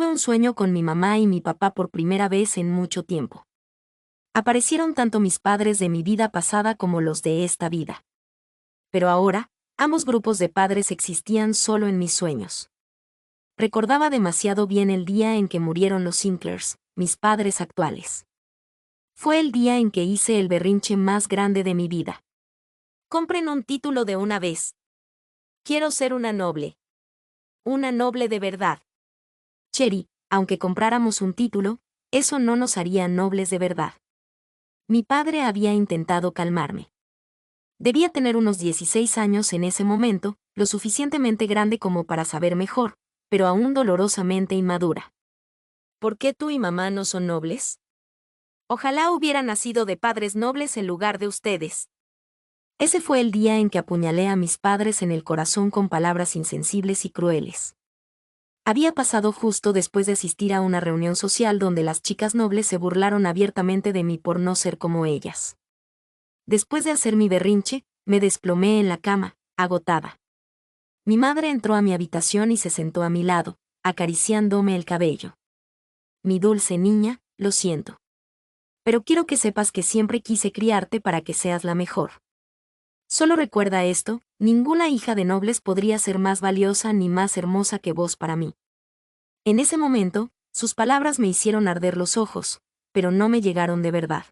Tuve un sueño con mi mamá y mi papá por primera vez en mucho tiempo. Aparecieron tanto mis padres de mi vida pasada como los de esta vida. Pero ahora, ambos grupos de padres existían solo en mis sueños. Recordaba demasiado bien el día en que murieron los Sinclairs, mis padres actuales. Fue el día en que hice el berrinche más grande de mi vida. Compren un título de una vez. Quiero ser una noble. Una noble de verdad. Cherry, aunque compráramos un título, eso no nos haría nobles de verdad. Mi padre había intentado calmarme. Debía tener unos 16 años en ese momento, lo suficientemente grande como para saber mejor, pero aún dolorosamente inmadura. ¿Por qué tú y mamá no son nobles? Ojalá hubieran nacido de padres nobles en lugar de ustedes. Ese fue el día en que apuñalé a mis padres en el corazón con palabras insensibles y crueles. Había pasado justo después de asistir a una reunión social donde las chicas nobles se burlaron abiertamente de mí por no ser como ellas. Después de hacer mi berrinche, me desplomé en la cama, agotada. Mi madre entró a mi habitación y se sentó a mi lado, acariciándome el cabello. Mi dulce niña, lo siento. Pero quiero que sepas que siempre quise criarte para que seas la mejor. Solo recuerda esto, ninguna hija de nobles podría ser más valiosa ni más hermosa que vos para mí. En ese momento, sus palabras me hicieron arder los ojos, pero no me llegaron de verdad.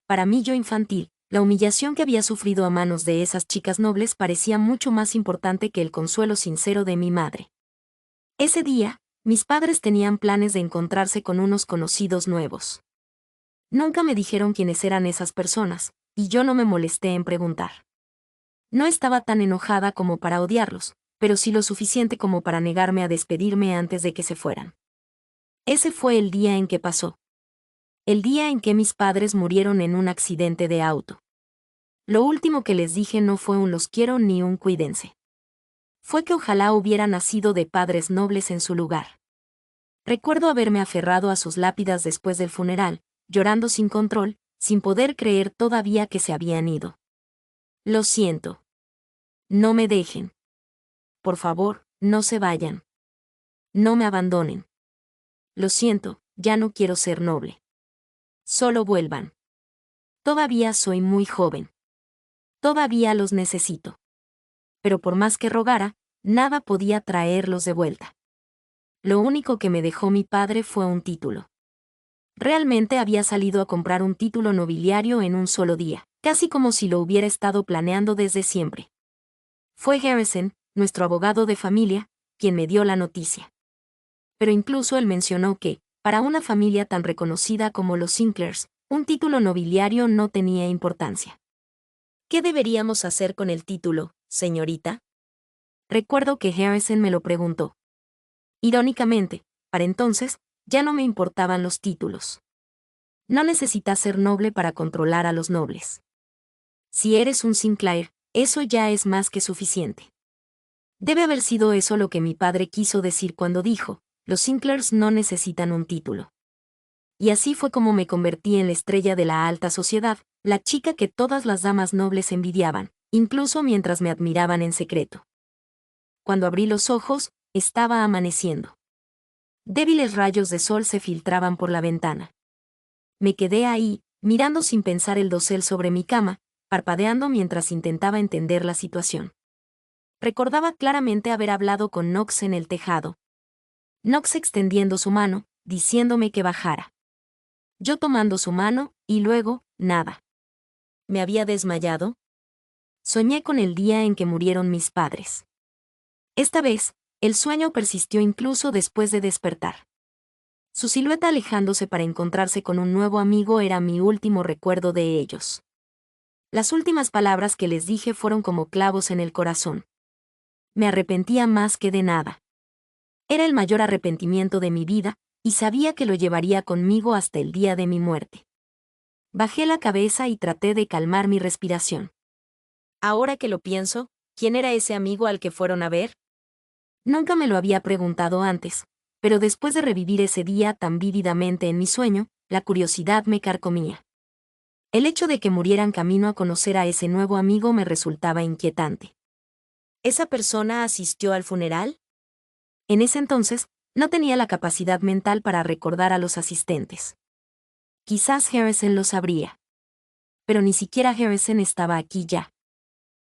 Para mí yo infantil, la humillación que había sufrido a manos de esas chicas nobles parecía mucho más importante que el consuelo sincero de mi madre. Ese día, mis padres tenían planes de encontrarse con unos conocidos nuevos. Nunca me dijeron quiénes eran esas personas, y yo no me molesté en preguntar. No estaba tan enojada como para odiarlos, pero sí lo suficiente como para negarme a despedirme antes de que se fueran. Ese fue el día en que pasó. El día en que mis padres murieron en un accidente de auto. Lo último que les dije no fue un los quiero ni un cuídense. Fue que ojalá hubiera nacido de padres nobles en su lugar. Recuerdo haberme aferrado a sus lápidas después del funeral, llorando sin control, sin poder creer todavía que se habían ido. Lo siento. No me dejen. Por favor, no se vayan. No me abandonen. Lo siento, ya no quiero ser noble. Solo vuelvan. Todavía soy muy joven. Todavía los necesito. Pero por más que rogara, nada podía traerlos de vuelta. Lo único que me dejó mi padre fue un título. Realmente había salido a comprar un título nobiliario en un solo día, casi como si lo hubiera estado planeando desde siempre. Fue Harrison, nuestro abogado de familia, quien me dio la noticia. Pero incluso él mencionó que, para una familia tan reconocida como los Sinclairs, un título nobiliario no tenía importancia. ¿Qué deberíamos hacer con el título, señorita? Recuerdo que Harrison me lo preguntó. Irónicamente, para entonces, ya no me importaban los títulos. No necesitas ser noble para controlar a los nobles. Si eres un Sinclair, eso ya es más que suficiente. Debe haber sido eso lo que mi padre quiso decir cuando dijo, los Sinclairs no necesitan un título. Y así fue como me convertí en la estrella de la alta sociedad, la chica que todas las damas nobles envidiaban, incluso mientras me admiraban en secreto. Cuando abrí los ojos, estaba amaneciendo. Débiles rayos de sol se filtraban por la ventana. Me quedé ahí, mirando sin pensar el dosel sobre mi cama, parpadeando mientras intentaba entender la situación. Recordaba claramente haber hablado con Knox en el tejado. Knox extendiendo su mano, diciéndome que bajara. Yo tomando su mano, y luego, nada. ¿Me había desmayado? Soñé con el día en que murieron mis padres. Esta vez, el sueño persistió incluso después de despertar. Su silueta alejándose para encontrarse con un nuevo amigo era mi último recuerdo de ellos. Las últimas palabras que les dije fueron como clavos en el corazón. Me arrepentía más que de nada. Era el mayor arrepentimiento de mi vida, y sabía que lo llevaría conmigo hasta el día de mi muerte. Bajé la cabeza y traté de calmar mi respiración. Ahora que lo pienso, ¿quién era ese amigo al que fueron a ver? Nunca me lo había preguntado antes, pero después de revivir ese día tan vívidamente en mi sueño, la curiosidad me carcomía. El hecho de que murieran camino a conocer a ese nuevo amigo me resultaba inquietante. ¿Esa persona asistió al funeral? En ese entonces, No tenía la capacidad mental para recordar a los asistentes. Quizás Harrison lo sabría. Pero ni siquiera Harrison estaba aquí ya.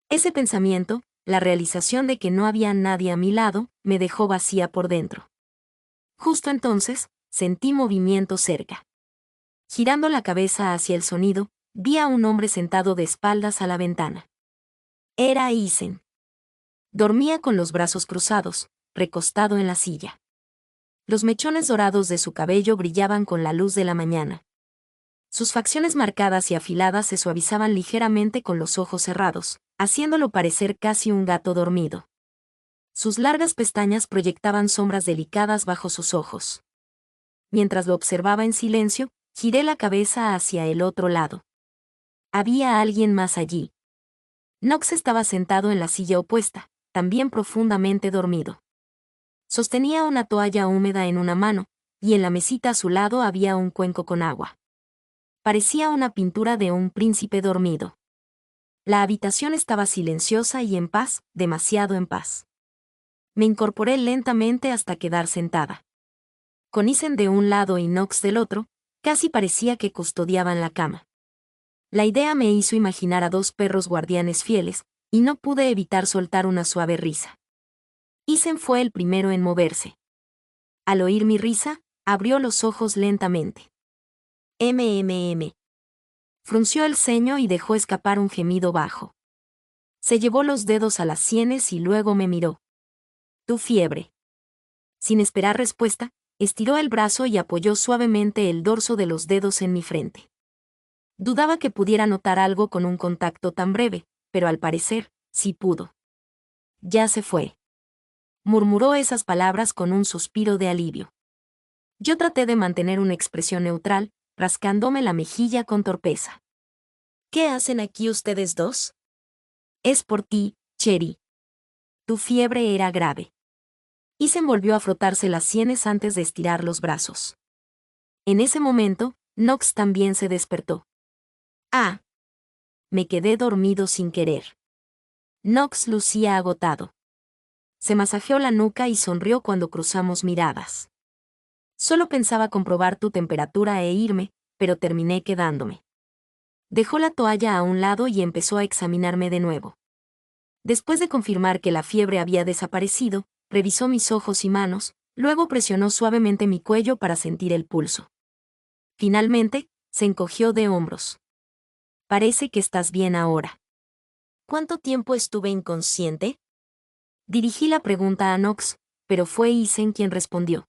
Ese pensamiento, la realización de que no había nadie a mi lado, me dejó vacía por dentro. Justo entonces, sentí movimiento cerca. Girando la cabeza hacia el sonido, vi a un hombre sentado de espaldas a la ventana. Era Isen. Dormía con los brazos cruzados, recostado en la silla. Los mechones dorados de su cabello brillaban con la luz de la mañana. Sus facciones marcadas y afiladas se suavizaban ligeramente con los ojos cerrados, haciéndolo parecer casi un gato dormido. Sus largas pestañas proyectaban sombras delicadas bajo sus ojos. Mientras lo observaba en silencio, giré la cabeza hacia el otro lado. Había alguien más allí. Knox estaba sentado en la silla opuesta, también profundamente dormido. Sostenía una toalla húmeda en una mano, y en la mesita a su lado había un cuenco con agua. Parecía una pintura de un príncipe dormido. La habitación estaba silenciosa y en paz, demasiado en paz. Me incorporé lentamente hasta quedar sentada. Con Isen de un lado y Knox del otro, casi parecía que custodiaban la cama. La idea me hizo imaginar a dos perros guardianes fieles, y no pude evitar soltar una suave risa. Isen fue el primero en moverse. Al oír mi risa, abrió los ojos lentamente. MMM. Frunció el ceño y dejó escapar un gemido bajo. Se llevó los dedos a las sienes y luego me miró. Tu fiebre. Sin esperar respuesta, estiró el brazo y apoyó suavemente el dorso de los dedos en mi frente. Dudaba que pudiera notar algo con un contacto tan breve, pero al parecer, sí pudo. Ya se fue. Murmuró esas palabras con un suspiro de alivio. Yo traté de mantener una expresión neutral, rascándome la mejilla con torpeza. ¿Qué hacen aquí ustedes dos? Es por ti, Cherry. Tu fiebre era grave. Isen volvió a frotarse las sienes antes de estirar los brazos. En ese momento, Knox también se despertó. Ah. Me quedé dormido sin querer. Knox lucía agotado. Se masajeó la nuca y sonrió cuando cruzamos miradas. Solo pensaba comprobar tu temperatura e irme, pero terminé quedándome. Dejó la toalla a un lado y empezó a examinarme de nuevo. Después de confirmar que la fiebre había desaparecido, revisó mis ojos y manos, luego presionó suavemente mi cuello para sentir el pulso. Finalmente, se encogió de hombros. Parece que estás bien ahora. ¿Cuánto tiempo estuve inconsciente? Dirigí la pregunta a Knox, pero fue Isen quien respondió.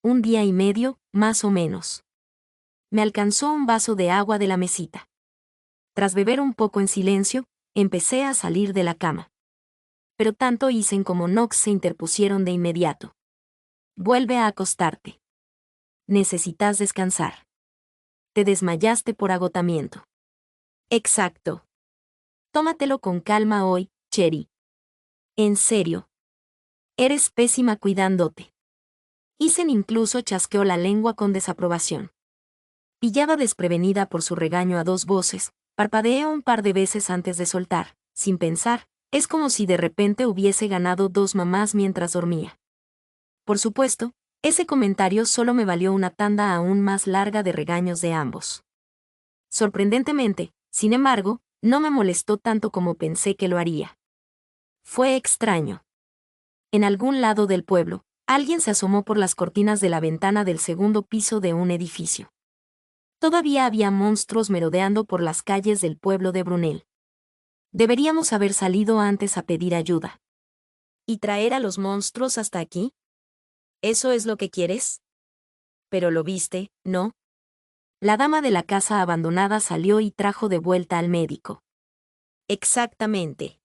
1 día y medio, más o menos. Me alcanzó un vaso de agua de la mesita. Tras beber un poco en silencio, empecé a salir de la cama. Pero tanto Isen como Knox se interpusieron de inmediato. Vuelve a acostarte. Necesitas descansar. Te desmayaste por agotamiento. Exacto. Tómatelo con calma hoy, Cherry. En serio. Eres pésima cuidándote. Isen incluso chasqueó la lengua con desaprobación. Pillada desprevenida por su regaño a dos voces, parpadeé un par de veces antes de soltar, sin pensar, es como si de repente hubiese ganado 2 mamás mientras dormía. Por supuesto, ese comentario solo me valió una tanda aún más larga de regaños de ambos. Sorprendentemente, sin embargo, no me molestó tanto como pensé que lo haría. Fue extraño. En algún lado del pueblo, alguien se asomó por las cortinas de la ventana del segundo piso de un edificio. Todavía había monstruos merodeando por las calles del pueblo de Brunel. Deberíamos haber salido antes a pedir ayuda. ¿Y traer a los monstruos hasta aquí? ¿Eso es lo que quieres? Pero lo viste, ¿no? La dama de la casa abandonada salió y trajo de vuelta al médico. Exactamente.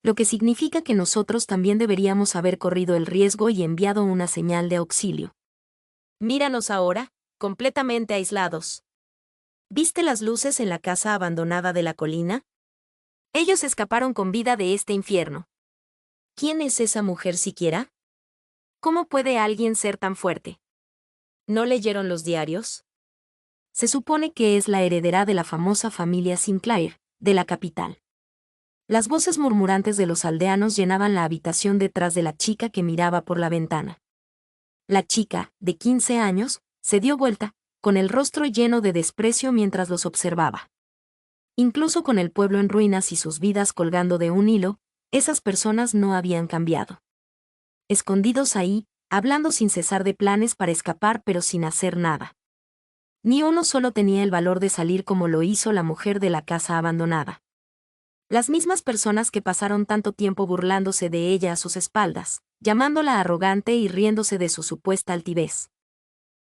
Lo que significa que nosotros también deberíamos haber corrido el riesgo y enviado una señal de auxilio. Míranos ahora, completamente aislados. ¿Viste las luces en la casa abandonada de la colina? Ellos escaparon con vida de este infierno. ¿Quién es esa mujer siquiera? ¿Cómo puede alguien ser tan fuerte? ¿No leyeron los diarios? Se supone que es la heredera de la famosa familia Sinclair, de la capital. Las voces murmurantes de los aldeanos llenaban la habitación detrás de la chica que miraba por la ventana. La chica, de 15 años, se dio vuelta, con el rostro lleno de desprecio mientras los observaba. Incluso con el pueblo en ruinas y sus vidas colgando de un hilo, esas personas no habían cambiado. Escondidos ahí, hablando sin cesar de planes para escapar pero sin hacer nada. Ni uno solo tenía el valor de salir como lo hizo la mujer de la casa abandonada. Las mismas personas que pasaron tanto tiempo burlándose de ella a sus espaldas, llamándola arrogante y riéndose de su supuesta altivez.